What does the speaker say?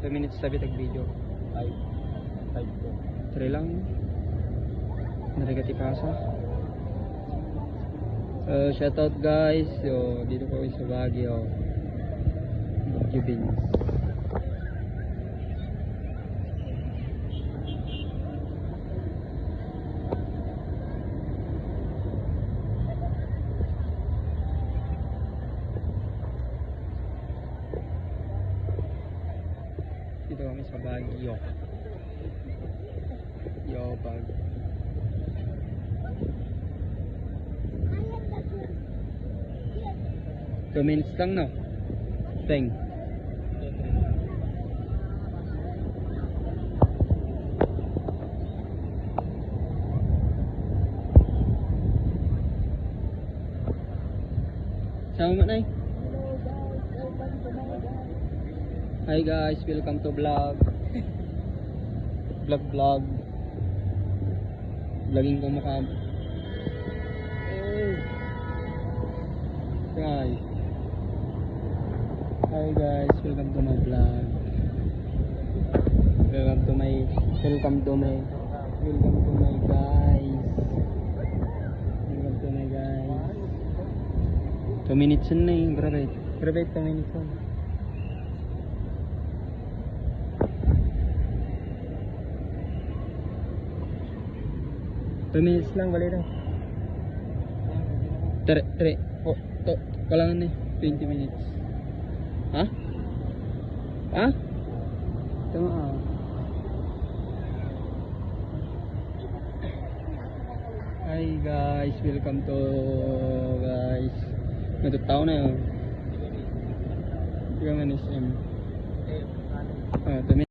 2 minutes sabi tag video. 5 po. 3 lang. Narigati pasa. So, shoutout guys. So, dito po sa Baguio. Jubins. Dito kami sa Baguio. Yo, Baguio. Two minutes lang, no? Teng. Sama na eh. Hi guys, welcome to vlog. Vlog. Vlogging ko mukha. Guys. Hi guys, welcome to my vlog. Welcome to my guys. Welcome to my guys. 2 minutes na eh, grabe 2 minutes na. Two minutes lang, bali lang. Kailangan na 20 minutes. Ha? Tama ah. Hi guys, welcome to guys. Natutaw na yun. Tingnan nga ni SM.